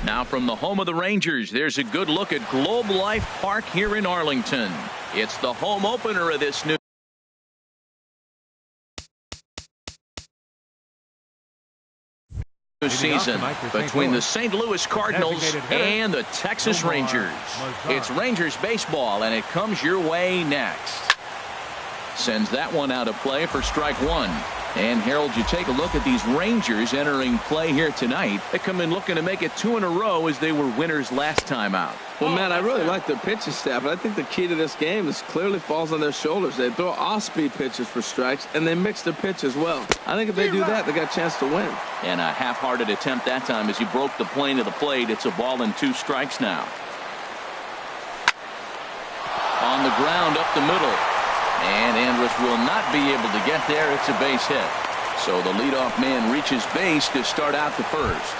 Now from the home of the Rangers, there's a good look at Globe Life Park here in Arlington. It's the home opener of this new season between the St. Louis Cardinals and the Texas Rangers. It's Rangers baseball, and it comes your way next. Sends that one out of play for strike one. And Harold, you take a look at these Rangers entering play here tonight. They come in looking to make it 2 in a row as they were winners last time out. Well, Matt, I really like their pitching staff, but I think the key to this game is clearly falls on their shoulders. They throw off-speed pitches for strikes, and they mix their pitch as well. I think if they do that, they got a chance to win. And a half-hearted attempt that time as he broke the plane of the plate. It's a ball and 2 strikes now. On the ground up the middle. And Andrus will not be able to get there. It's a base hit. So the leadoff man reaches base to start out the first.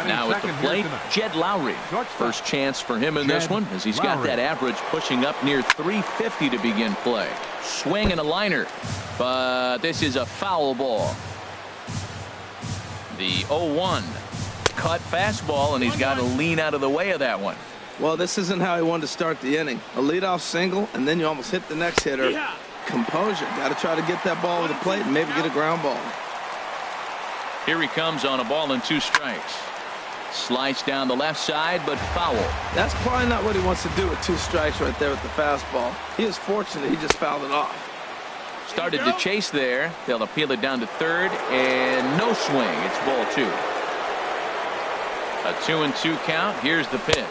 Now at the plate, Jed Lowry. First chance for him in this one as he's got that average pushing up near 350 to begin play. Swing and a liner. But this is a foul ball. The 0-1. Cut fastball, and he's got to lean out of the way of that one. Well, this isn't how he wanted to start the inning. A leadoff single, and then you almost hit the next hitter. Composure. Got to try to get that ball over the plate and maybe get a ground ball. Here he comes on a ball and 2 strikes. Slice down the left side, but foul. That's probably not what he wants to do with 2 strikes right there with the fastball. He is fortunate he just fouled it off. Started to chase there. They'll appeal it down to third, and no swing. It's ball 2. A 2-2 count. Here's the pitch.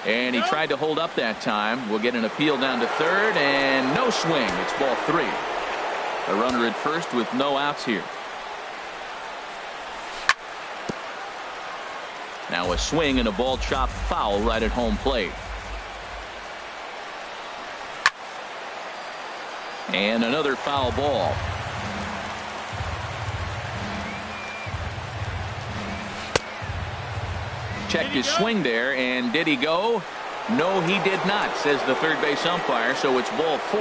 And he tried to hold up that time. We'll get an appeal down to third, and no swing. It's ball 3. A runner at first with no outs here. Now a swing and a ball chopped foul right at home plate. And another foul ball. Checked his swing there, and did he go? No, he did not, says the third base umpire, so it's ball 4.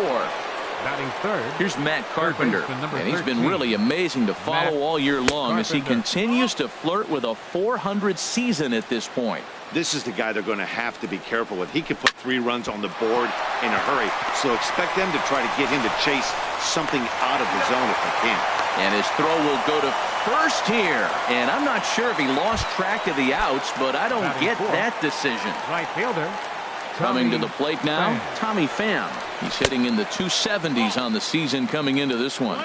Batting third. Here's Matt Carpenter, and he's been really amazing to follow all year long as he continues to flirt with a .400 season at this point. This is the guy they're going to have to be careful with. He could put 3 runs on the board in a hurry, so expect them to try to get him to chase something out of the zone if they can. And his throw will go to first here, and I'm not sure if he lost track of the outs, but I don't get that decision. Right fielder. Coming to the plate now, Tommy Pham. He's hitting in the 270s on the season coming into this one.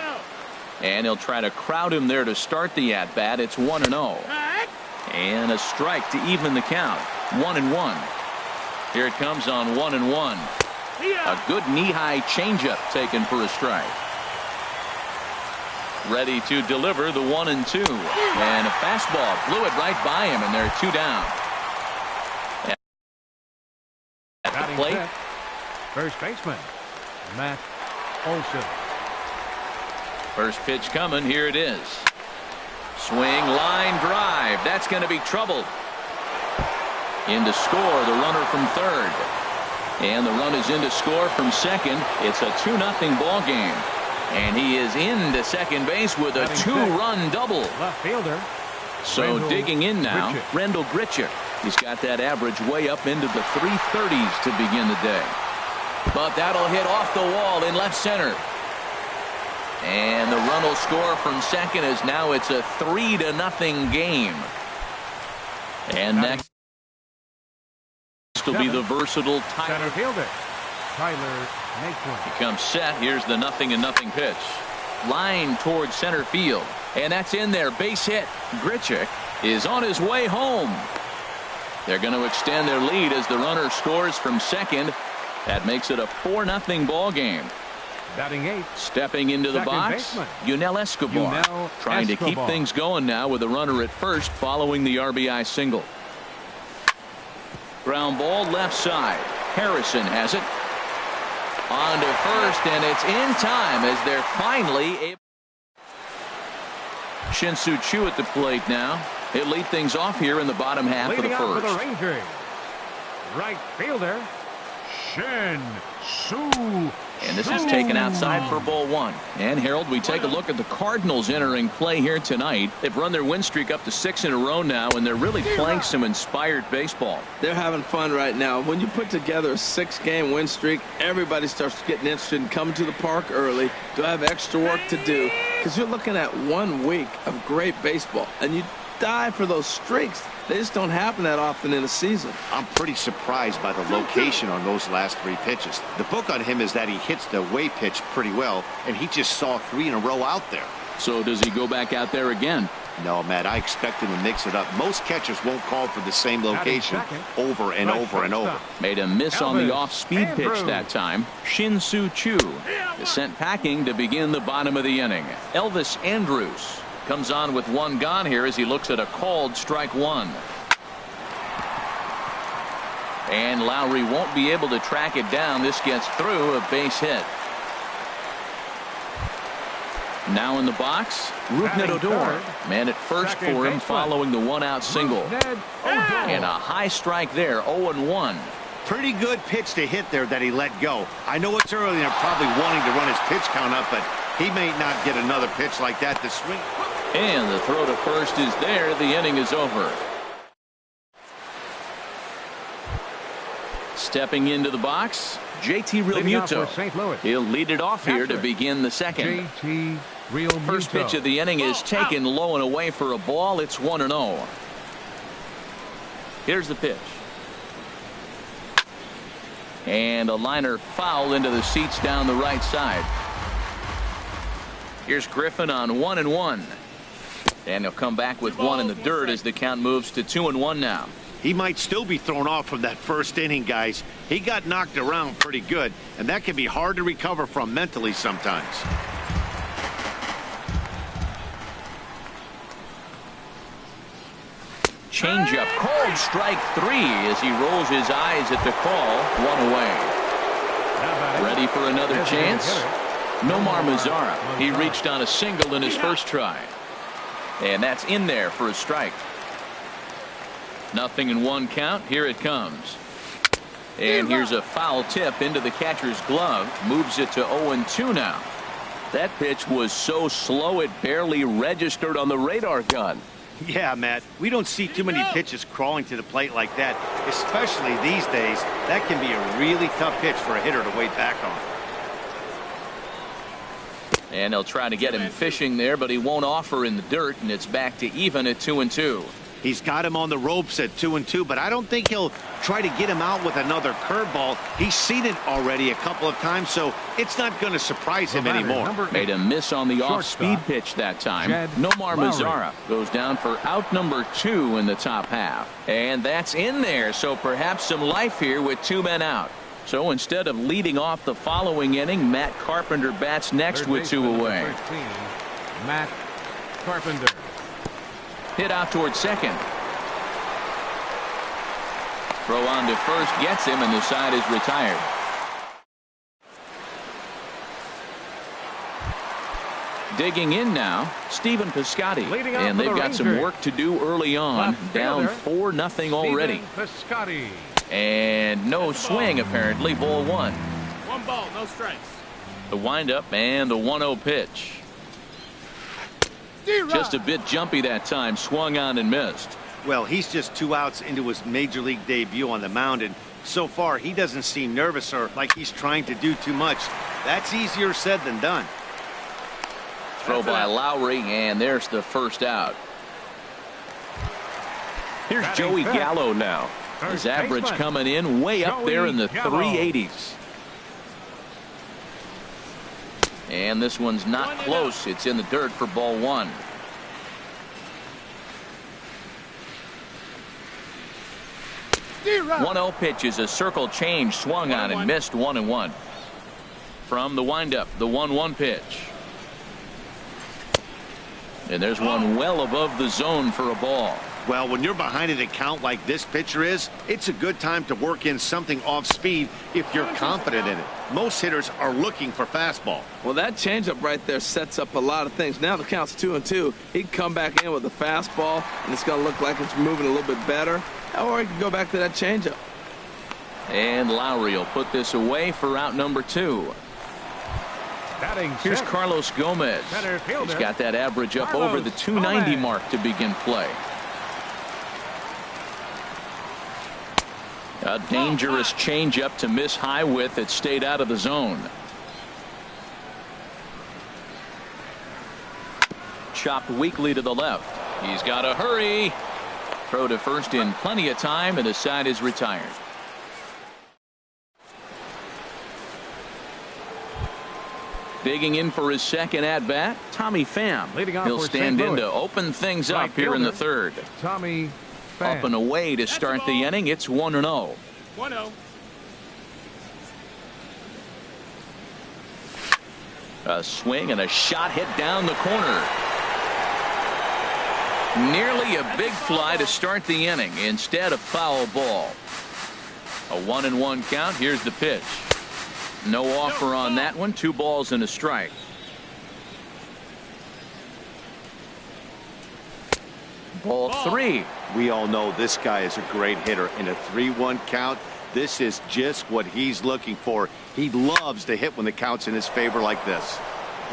And he'll try to crowd him there to start the at-bat. It's 1-0. And a strike to even the count. 1-1. Here it comes on 1-1. A good knee-high changeup taken for a strike. Ready to deliver the 1-2. And a fastball blew it right by him, and they're 2 down. At the plate, first baseman Matt Olson. First pitch coming. Here it is. Swing, line drive. That's going to be trouble. In to score, the runner from third. And the run is in to score from second. It's a 2-0 ball game. And he is into second base with a 2-run double. Left fielder. So digging in now, Rendell Grichuk. He's got that average way up into the 330s to begin the day. But that'll hit off the wall in left center. And the run will score from second as now it's a 3-0 game. And next will be the versatile center fielder Tyler Naquin. He comes set. Here's the 0-0 pitch. Line towards center field. And that's in there. Base hit. Grichuk is on his way home. They're going to extend their lead as the runner scores from second. That makes it a 4-0 ball game. Batting 8. Stepping into the box, Yunel Escobar. Trying to keep things going now with a runner at first following the RBI single. Ground ball left side. Harrison has it. On to first, and it's in time as they're finally able. Shin-Soo Choo at the plate now. He'll lead things off here in the bottom half of the first. For the Rangers, right fielder Shin-Soo And this is taken outside for ball one. And Harold, we take a look at the Cardinals entering play here tonight. They've run their win streak up to 6 in a row now, and they're really playing some inspired baseball. They're having fun right now. When you put together a 6-game win streak, everybody starts getting interested in coming to the park early. Do I have extra work to do? Because you're looking at 1 week of great baseball, and you die for those streaks. They just don't happen that often in a season. I'm pretty surprised by the location on those last 3 pitches. The book on him is that he hits the away pitch pretty well, and he just saw 3 in a row out there. So does he go back out there again? No, Matt, I expect him to mix it up. Most catchers won't call for the same location over and over and over. Made a miss on the off-speed pitch that time. Shin-Soo Choo is sent packing to begin the bottom of the inning. Elvis Andrus comes on with 1 gone here as he looks at a called strike 1. And Lowry won't be able to track it down. This gets through, a base hit. Now in the box, Rougned Odor. Man at first for him following the 1-out single. And a high strike there, 0-1. Pretty good pitch to hit there that he let go. I know it's early and they're probably wanting to run his pitch count up, but he may not get another pitch like that to swing. And the throw to first is there. The inning is over. Stepping into the box, JT Realmuto. He'll lead it off here to begin the second. First pitch of the inning is taken low and away for a ball. It's 1-0. Here's the pitch. And a liner foul into the seats down the right side. Here's Griffin on 1-1. And he'll come back with 1 in the dirt as the count moves to 2-1 now. He might still be thrown off from that first inning, guys. He got knocked around pretty good, and that can be hard to recover from mentally sometimes. Changeup called strike 3 as he rolls his eyes at the call. 1 away. Ready for another chance? Nomar Mazara. He reached on a single in his first try. And that's in there for a strike. 0-1 count. Here it comes. And here's a foul tip into the catcher's glove. Moves it to 0-2 now. That pitch was so slow it barely registered on the radar gun. Yeah, Matt, we don't see too many pitches crawling to the plate like that, especially these days. That can be a really tough pitch for a hitter to wait back on. And they'll try to get him fishing there, but he won't offer in the dirt, and it's back to even at 2-2. He's got him on the ropes at 2-2, but I don't think he'll try to get him out with another curveball. He's seen it already a couple of times, so it's not going to surprise him anymore. Made a miss on the off-speed pitch that time. Nomar Mazara goes down for out number 2 in the top half. And that's in there, so perhaps some life here with 2 men out. So instead of leading off the following inning, Matt Carpenter bats next with 2 away. Matt Carpenter. Hit out towards second. Throw on to first gets him, and the side is retired. Digging in now, Stephen Piscotty. And they've got some work to do early on. Down 4-0 already. And no swing, apparently. Ball 1. 1 ball, no strikes. The windup and the 1-0 pitch. Just a bit jumpy that time. Swung on and missed. Well, he's just 2 outs into his major league debut on the mound, and so far he doesn't seem nervous or like he's trying to do too much. That's easier said than done. Throw by Lowry, and there's the first out. Here's Joey Gallo now. His average coming in way up there in the 380s. And this one's not close. It's in the dirt for ball 1. D-Rock. 1-0 pitch is a circle change, swung on and missed. 1-1. From the windup, the 1-1 pitch. And there's one well above the zone for a ball. Well, when you're behind an account like this pitcher is, it's a good time to work in something off speed if you're confident in it. Most hitters are looking for fastball. Well, that changeup right there sets up a lot of things. Now the count's 2-2. He can come back in with a fastball, and it's going to look like it's moving a little bit better. Or he can go back to that changeup. And Lowry will put this away for out number 2. Here's Carlos Gomez. He's got that average up over the 290 mark to begin play. A dangerous changeup to miss high with. It stayed out of the zone. Chopped weakly to the left. He's got to hurry. Throw to first in plenty of time, and the side is retired. Digging in for his second at bat, Tommy Pham. He'll stand in to open things up here in the third. Tommy Pham. Up and away to start the inning. It's 1-0. 1-0. A swing and a shot hit down the corner. Nearly a big fly to start the inning. Instead, a foul ball. A 1-1 count. Here's the pitch. No offer on that one. 2 balls and a strike. Ball 3. We all know this guy is a great hitter. In a 3-1 count, this is just what he's looking for. He loves to hit when the count's in his favor like this.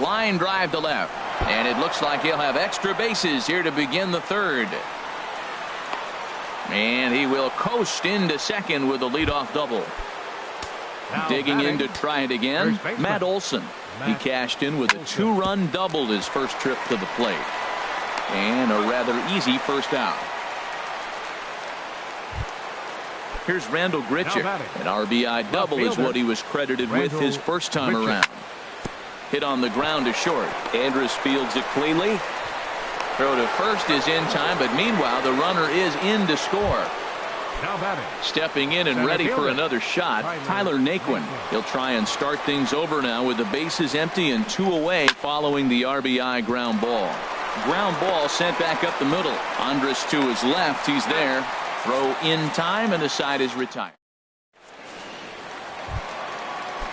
Line drive to left. And it looks like he'll have extra bases here to begin the third. And he will coast into second with a leadoff double. Digging in to try it again, Matt Olson. He cashed in with a 2-run double his first trip to the plate. And a rather easy first out. Here's Randall Grichuk. An RBI double is what he was credited with his first time around. Hit on the ground to short. Andrus fields it cleanly. Throw to first is in time, but meanwhile the runner is in to score. Stepping in and ready for another shot, Tyler Naquin. He'll try and start things over now with the bases empty and 2 away following the RBI ground ball. Ground ball sent back up the middle. Andrus to his left. He's there. Throw in time, and the side is retired.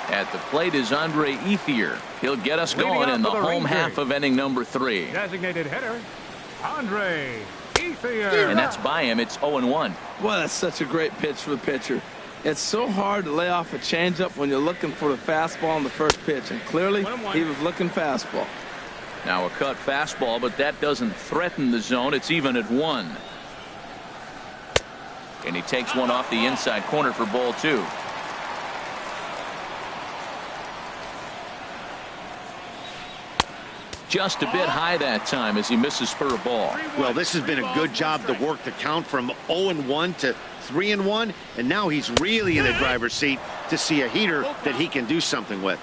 At the plate is Andre Ethier. He'll get us going in the home half of inning number 3. Designated hitter, Andre Ethier. And that's by him. It's 0-1. Well, that's such a great pitch for the pitcher. It's so hard to lay off a changeup when you're looking for the fastball on the first pitch, and clearly he was looking fastball. Now a cut fastball, but that doesn't threaten the zone. It's even at 1. And he takes one off the inside corner for ball 2. Just a bit high that time as he misses for a ball. Well, this has been a good job to work the count from 0-1 to 3-1, and now he's really in the driver's seat to see a heater that he can do something with.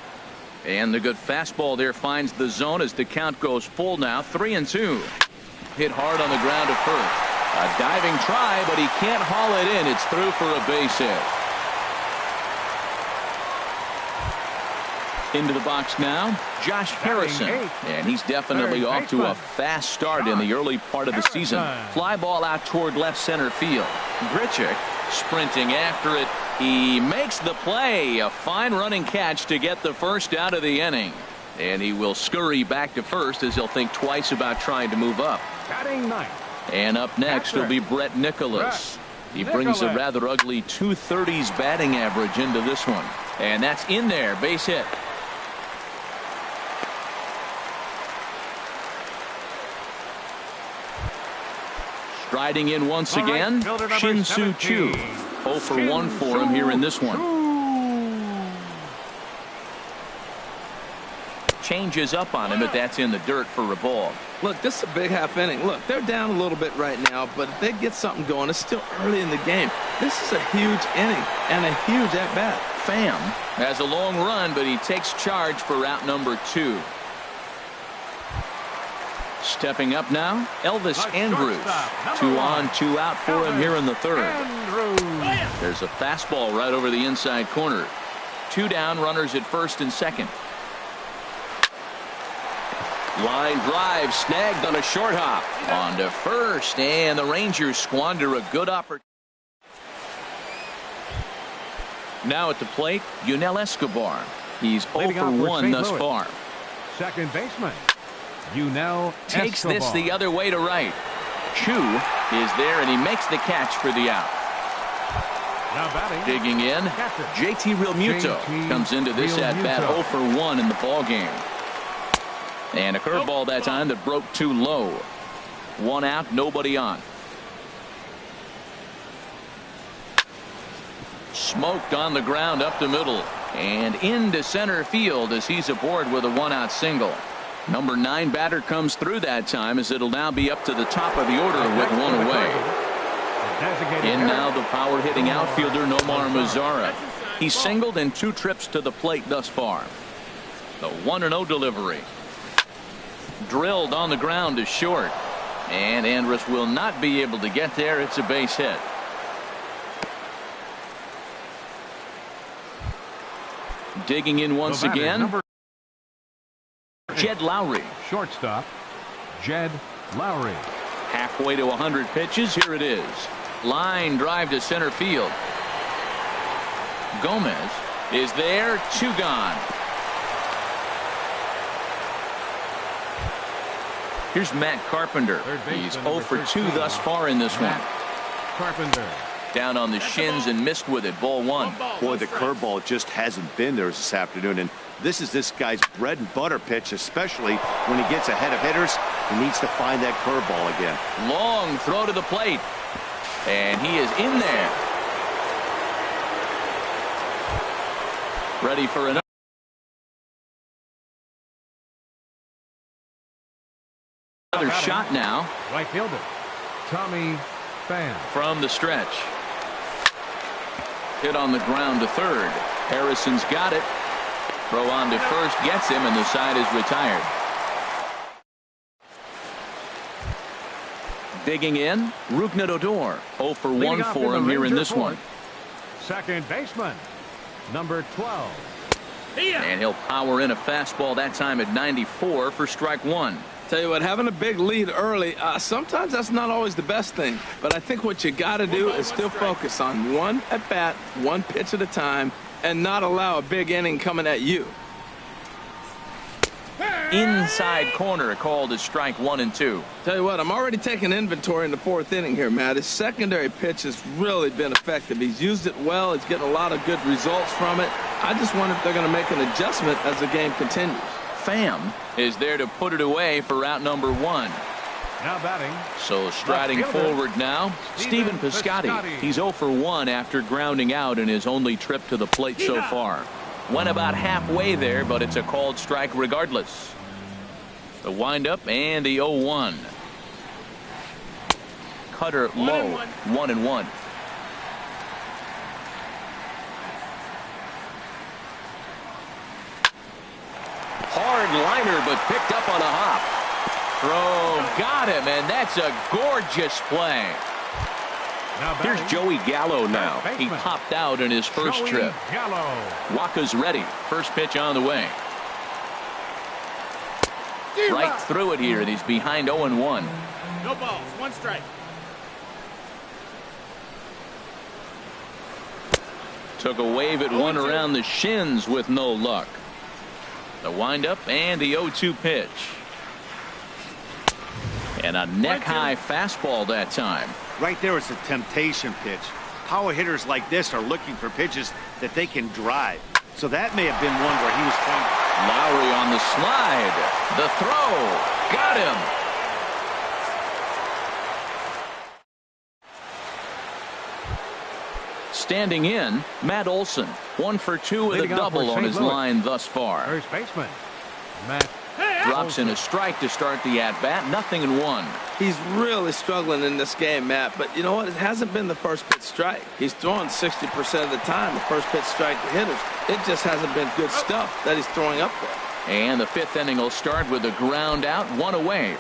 And the good fastball there finds the zone as the count goes full now. 3-2. Hit hard on the ground at first. A diving try, but he can't haul it in. It's through for a base hit. Into the box now, Josh Harrison. And he's definitely off to a fast start in the early part of the season. Fly ball out toward left center field. Grichuk sprinting after it. He makes the play. A fine running catch to get the first out of the inning. And he will scurry back to first as he'll think twice about trying to move up. And up next will be Brett Nicholas. He brings a rather ugly 230s batting average into this one. And that's in there. Base hit. Striding in once again, Shin-Soo Choo. 0 for 1 for him here in this one. Changes up on him, but that's in the dirt for a ball. Look, this is a big half inning. Look, they're down a little bit right now, but if they get something going, it's still early in the game. This is a huge inning and a huge at-bat. Pham has a long run, but he takes charge for out number 2. Stepping up now, Elvis Andrus. 2 on, 2 out for him here in the third. There's a fastball right over the inside corner. 2 down, runners at first and second. Line drive snagged on a short hop. On to first, and the Rangers squander a good opportunity. Now at the plate, Yunel Escobar. He's 0 for 1 thus far. Second baseman, Yunel takes Escobar. this the other way to right. Choo is there, and he makes the catch for the out. Now batting. Digging in, JT Realmuto comes into this at-bat 0 for 1 in the ball game. And a curveball that time that broke too low. 1 out, nobody on. Smoked on the ground up the middle and into center field as he's aboard with a 1-out single. Number 9 batter comes through that time as it'll now be up to the top of the order with 1 away. In now the power hitting outfielder Nomar Mazara. He's singled in 2 trips to the plate thus far. The 1-0 delivery. Drilled on the ground to short. And Andrus will not be able to get there. It's a base hit. Digging in once again. Jed Lowry. Shortstop, Jed Lowry. Halfway to 100 pitches. Here it is. Line drive to center field. Gomez is there. 2 gone. Here's Matt Carpenter. He's 0 for 2 thus far in this one. Carpenter. Down on the shins and missed with it. Ball 1. Boy, the curveball just hasn't been there this afternoon, and this is this guy's bread and butter pitch, especially when he gets ahead of hitters. He needs to find that curveball again. Long throw to the plate, and he is in there. Ready for another shot now. Right fielder, Tommy Pham. From the stretch. Hit on the ground to third. Harrison's got it. Throw on to first gets him, and the side is retired. Digging in, Rougned Odor. 0 for 1 for him here in this one. Second baseman, number 12. And he'll power in a fastball that time at 94 for strike 1. Tell you what, having a big lead early, sometimes that's not always the best thing. But I think what you got to do is still focus on 1 at bat, 1 pitch at a time, and not allow a big inning coming at you. Inside corner called as strike 1 and 2. Tell you what, I'm already taking inventory in the 4th inning here, Matt. His secondary pitch has really been effective. He's used it well. He's getting a lot of good results from it. I just wonder if they're going to make an adjustment as the game continues. Pham is there to put it away for out number 1. Now batting. So striding forward now, Stephen Piscotty. He's 0 for 1 after grounding out in his only trip to the plate so far. Went about halfway there, but it's a called strike regardless. The windup and the 0-1. Cutter low, 1-1. Hard liner, but picked up on a hop. Throw got him, and that's a gorgeous play. Here's Joey Gallo now. He popped out in his first trip. Waka's ready. First pitch on the way. Right through it here, and he's behind 0-1. No balls, 1 strike. Took a wave at 1 around the shins with no luck. The windup and the 0-2 pitch. And a neck-high fastball that time. Right there is a temptation pitch. Power hitters like this are looking for pitches that they can drive. So that may have been one where he was trying. Lowry on the slide. The throw. Got him. Standing in, Matt Olson. 1 for 2 with a double on his line thus far. First baseman, Matt. Drops in a strike to start the at-bat. 0-1. He's really struggling in this game, Matt. But you know what? It hasn't been the first pitch strike. He's throwing 60% of the time the first pitch strike to hitters. It just hasn't been good stuff that he's throwing up there. And the 5th inning will start with a ground out, 1 away.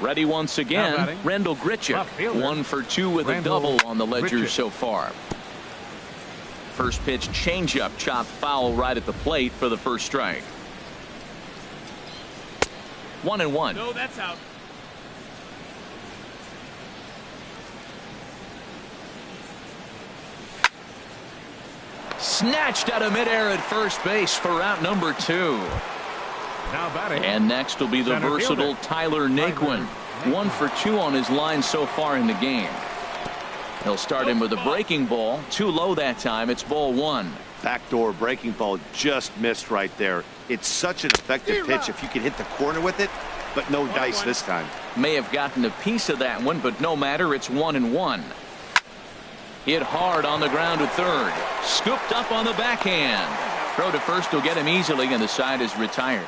Ready once again, Rendell Grichuk. 1 for 2 with a double on the ledger so far. First pitch changeup chopped foul right at the plate for the first strike. 1-1. No, that's out. Snatched out of midair at first base for out number 2. Now batting. And next will be the versatile Tyler Naquin. 1 for 2 on his line so far in the game. He'll start him with a breaking ball. Too low that time. It's ball 1. Backdoor breaking ball just missed right there. It's such an effective pitch if you can hit the corner with it, but no dice this time. May have gotten a piece of that one, but no matter. It's 1-1. Hit hard on the ground to third. Scooped up on the backhand. Throw to first will get him easily, and the side is retired.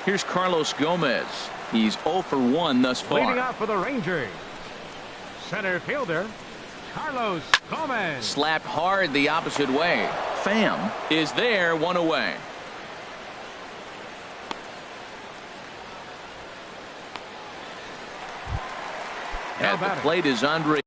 Here's Carlos Gomez. He's 0 for 1 thus far. Leading off for the Rangers, center fielder Carlos Gomez. Slapped hard the opposite way. Pham is there, 1 away. At the plate is Andre.